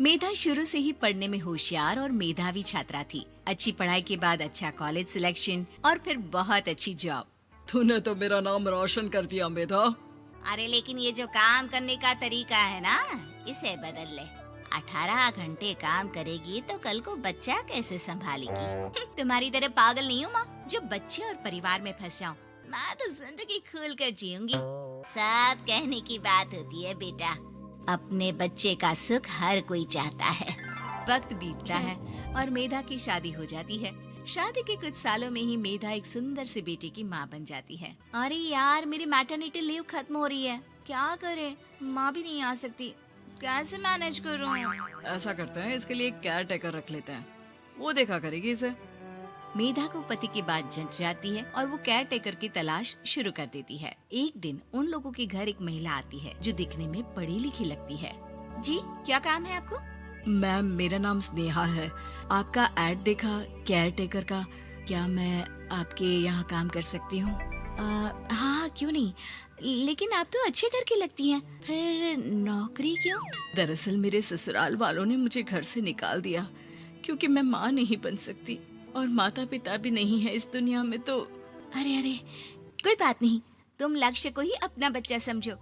मेधा शुरू से ही पढ़ने में होशियार और मेधावी छात्रा थी। अच्छी पढ़ाई के बाद अच्छा कॉलेज सिलेक्शन और फिर बहुत अच्छी जॉब। तूने तो मेरा नाम रोशन कर दिया मेधा। अरे लेकिन ये जो काम करने का तरीका है ना, इसे बदल ले। 18 घंटे काम करेगी तो कल को बच्चा कैसे संभालेगी? तुम्हारी तरह पागल नहीं हूँ माँ, जो बच्चे और परिवार में फंस जाऊँ। मैं तो जिंदगी खुल कर जीऊंगी। सब कहने की बात होती है बेटा, अपने बच्चे का सुख हर कोई चाहता है। वक्त बीतता है और मेधा की शादी हो जाती है। शादी के कुछ सालों में ही मेधा एक सुंदर से बेटे की माँ बन जाती है। अरे यार, मेरी मैटरनिटी लीव खत्म हो रही है, क्या करें? माँ भी नहीं आ सकती, कैसे मैनेज करूँ? ऐसा करते हैं, इसके लिए एक केयर टेकर रख लेते हैं, वो देखा करेगी इसे। मेधा को पति की बात जंच जाती है और वो केयर टेकर की तलाश शुरू कर देती है। एक दिन उन लोगों के घर एक महिला आती है जो दिखने में पढ़ी लिखी लगती है। जी, क्या काम है आपको? मैम, मेरा नाम स्नेहा है। आपका एड देखा केयर टेकर का, क्या मैं आपके यहाँ काम कर सकती हूँ? हाँ, क्यों नहीं, लेकिन आप तो अच्छे घर की लगती हैं, फिर नौकरी क्यों? दरअसल मेरे ससुराल वालों ने मुझे घर से निकाल दिया क्योंकि मैं माँ नहीं बन सकती और माता पिता भी नहीं है इस दुनिया में। तो अरे अरे, कोई बात नहीं, तुम लक्ष्य को ही अपना बच्चा समझो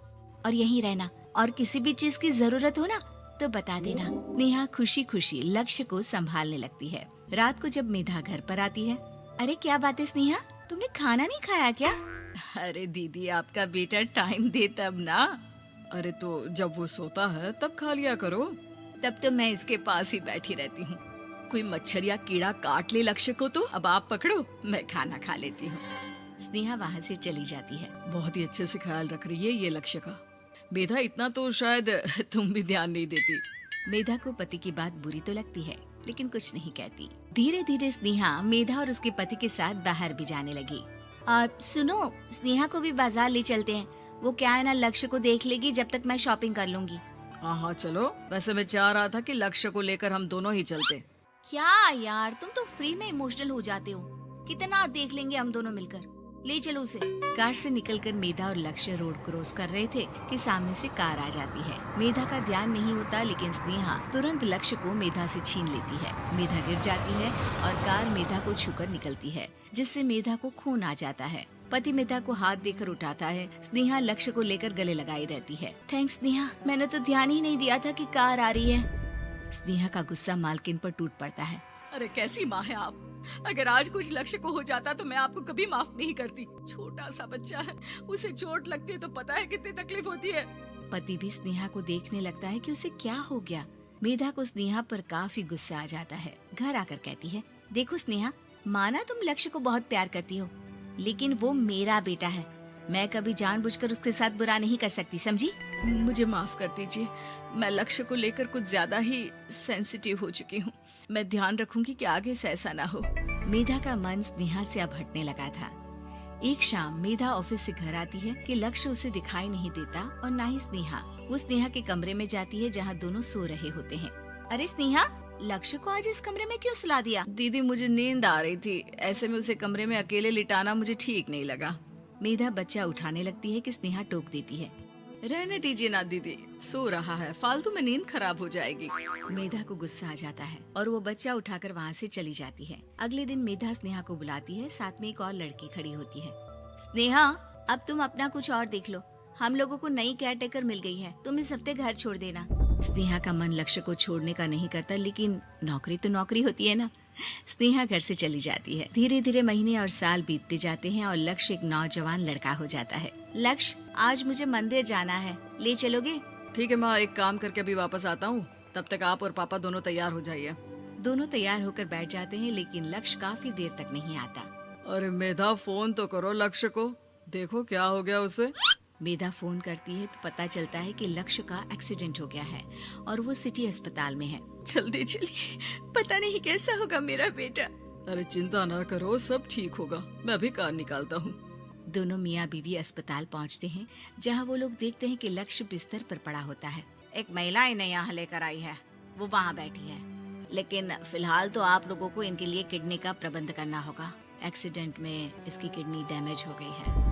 और यहीं रहना, और किसी भी चीज की जरूरत हो ना तो बता देना। नेहा खुशी खुशी लक्ष्य को संभालने लगती है। रात को जब मेधा घर पर आती है, अरे क्या बात है स्नेहा, तुमने खाना नहीं खाया क्या? अरे दीदी, आपका बेटा टाइम दे तब ना। अरे तो जब वो सोता है तब खा लिया करो। तब तो मैं इसके पास ही बैठी रहती हूँ। कोई मच्छर या कीड़ा काट ले लक्ष्य को तो अब आप पकड़ो, मैं खाना खा लेती हूँ। स्नेहा वहाँ से चली जाती है। बहुत ही अच्छे से ख्याल रख रही है ये लक्ष्य का। मेधा, इतना तो शायद तुम भी ध्यान नहीं देती। मेधा को पति की बात बुरी तो लगती है, लेकिन कुछ नहीं कहती। धीरे धीरे स्नेहा मेधा और उसके पति के साथ बाहर भी जाने लगी। सुनो, स्नेहा को भी बाजार ले चलते हैं, वो क्या है ना, लक्ष्य को देख लेगी जब तक मैं शॉपिंग कर लूंगी। हाँ हाँ चलो, वैसे मैं चाह रहा था कि लक्ष्य को लेकर हम दोनों ही चलते। क्या यार, तुम तो फ्री में इमोशनल हो जाते हो, कितना देख लेंगे हम दोनों मिलकर, ले चलो उसे। कार से निकलकर मेधा और लक्ष्य रोड क्रॉस कर रहे थे कि सामने से कार आ जाती है। मेधा का ध्यान नहीं होता, लेकिन स्नेहा तुरंत लक्ष्य को मेधा से छीन लेती है। मेधा गिर जाती है और कार मेधा को छूकर निकलती है, जिससे मेधा को खून आ जाता है। पति मेधा को हाथ देकर उठाता है। स्नेहा लक्ष्य को लेकर गले लगाई रहती है। थैंक्स स्नेहा, मैंने तो ध्यान ही नहीं दिया था कि कार आ रही है। स्नेहा का गुस्सा मालकिन पर टूट पड़ता है। अरे कैसी माँ है आप, अगर आज कुछ लक्ष्य को हो जाता तो मैं आपको कभी माफ नहीं करती। छोटा सा बच्चा है, उसे चोट लगती है तो पता है कितनी तकलीफ होती है। पति भी स्नेहा को देखने लगता है कि उसे क्या हो गया। मेधा को स्नेहा पर काफी गुस्सा आ जाता है। घर आकर कहती है, देखो स्नेहा, माना तुम लक्ष्य को बहुत प्यार करती हो, लेकिन वो मेरा बेटा है, मैं कभी जानबूझकर उसके साथ बुरा नहीं कर सकती, समझी? मुझे माफ कर दीजिए, मैं लक्ष्य को लेकर कुछ ज्यादा ही सेंसिटिव हो चुकी हूँ। मैं ध्यान रखूंगी कि आगे से ऐसा ना हो। मेधा का मन स्नेहा से अब हटने लगा था। एक शाम मेधा ऑफिस से घर आती है कि लक्ष्य उसे दिखाई नहीं देता और ना ही स्नेहा। वो स्नेहा के कमरे में जाती है जहाँ दोनों सो रहे होते हैं। अरे स्नेहा, लक्ष्य को आज इस कमरे में क्यों सुला दिया? दीदी, मुझे नींद आ रही थी, ऐसे में उसे कमरे में अकेले लिटाना मुझे ठीक नहीं लगा। मेधा बच्चा उठाने लगती है कि स्नेहा टोक देती है। रहने दीजिए ना दीदी, सो रहा है, फालतू में नींद खराब हो जाएगी। मेधा को गुस्सा आ जाता है और वो बच्चा उठाकर वहाँ से चली जाती है। अगले दिन मेधा स्नेहा को बुलाती है, साथ में एक और लड़की खड़ी होती है। स्नेहा, अब तुम अपना कुछ और देख लो, हम लोगों को नई केयर टेकर मिल गई है, तुम इस हफ्ते घर छोड़ देना। स्नेहा का मन लक्ष्य को छोड़ने का नहीं करता, लेकिन नौकरी तो नौकरी होती है ना। स्नेहा घर से चली जाती है। धीरे धीरे महीने और साल बीतते जाते हैं और लक्ष्य एक नौजवान लड़का हो जाता है। लक्ष्य, आज मुझे मंदिर जाना है, ले चलोगे? ठीक है माँ, एक काम करके अभी वापस आता हूँ, तब तक आप और पापा दोनों तैयार हो जाइए। दोनों तैयार होकर बैठ जाते हैं, लेकिन लक्ष्य काफी देर तक नहीं आता। अरे मेधा, फोन तो करो लक्ष्य को, देखो क्या हो गया उसे। मेधा फोन करती है तो पता चलता है कि लक्ष्य का एक्सीडेंट हो गया है और वो सिटी अस्पताल में है। जल्दी चलिए, पता नहीं कैसा होगा मेरा बेटा। अरे चिंता ना करो, सब ठीक होगा, मैं अभी कार निकालता हूँ। दोनों मियाँ बीवी अस्पताल पहुँचते हैं, जहाँ वो लोग देखते हैं कि लक्ष्य बिस्तर पर पड़ा होता है। एक महिला इन्हें यहाँ लेकर आई है, वो वहाँ बैठी है, लेकिन फिलहाल तो आप लोगों को इनके लिए किडनी का प्रबंध करना होगा। एक्सीडेंट में इसकी किडनी डैमेज हो गई है।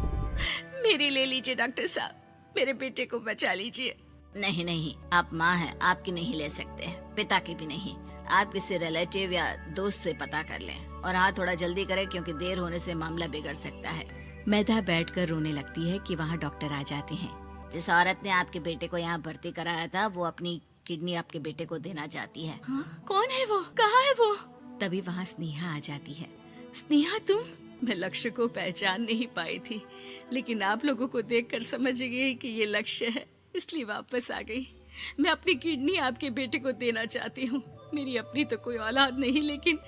मेरी ले लीजिए डॉक्टर साहब, मेरे बेटे को बचा लीजिए। नहीं नहीं, आप माँ हैं, आपकी नहीं ले सकते, पिता की भी नहीं। आप किसी रिलेटिव या दोस्त से पता कर लें, और हाँ थोड़ा जल्दी करें क्योंकि देर होने से मामला बिगड़ सकता है। मेधा बैठकर रोने लगती है कि वहाँ डॉक्टर आ जाते हैं। जिस औरत ने आपके बेटे को यहाँ भर्ती कराया था वो अपनी किडनी आपके बेटे को देना चाहती है। हाँ? कौन है वो? कहाँ है वो? तभी वहाँ स्नेहा आ जाती है। स्नेहा तुम? मैं लक्ष्य को पहचान नहीं पाई थी, लेकिन आप लोगों को देखकर समझ गई कि ये लक्ष्य है, इसलिए वापस आ गई। मैं अपनी किडनी आपके बेटे को देना चाहती हूँ। मेरी अपनी तो कोई औलाद नहीं, लेकिन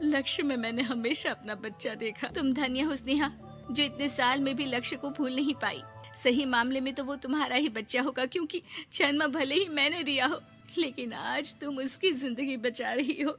लक्ष्य में मैंने हमेशा अपना बच्चा देखा। तुम धन्य हो स्नेहा, जो इतने साल में भी लक्ष्य को भूल नहीं पाई। सही मामले में तो वो तुम्हारा ही बच्चा होगा, क्योंकि जन्म भले ही मैंने दिया हो, लेकिन आज तुम उसकी जिंदगी बचा रही हो।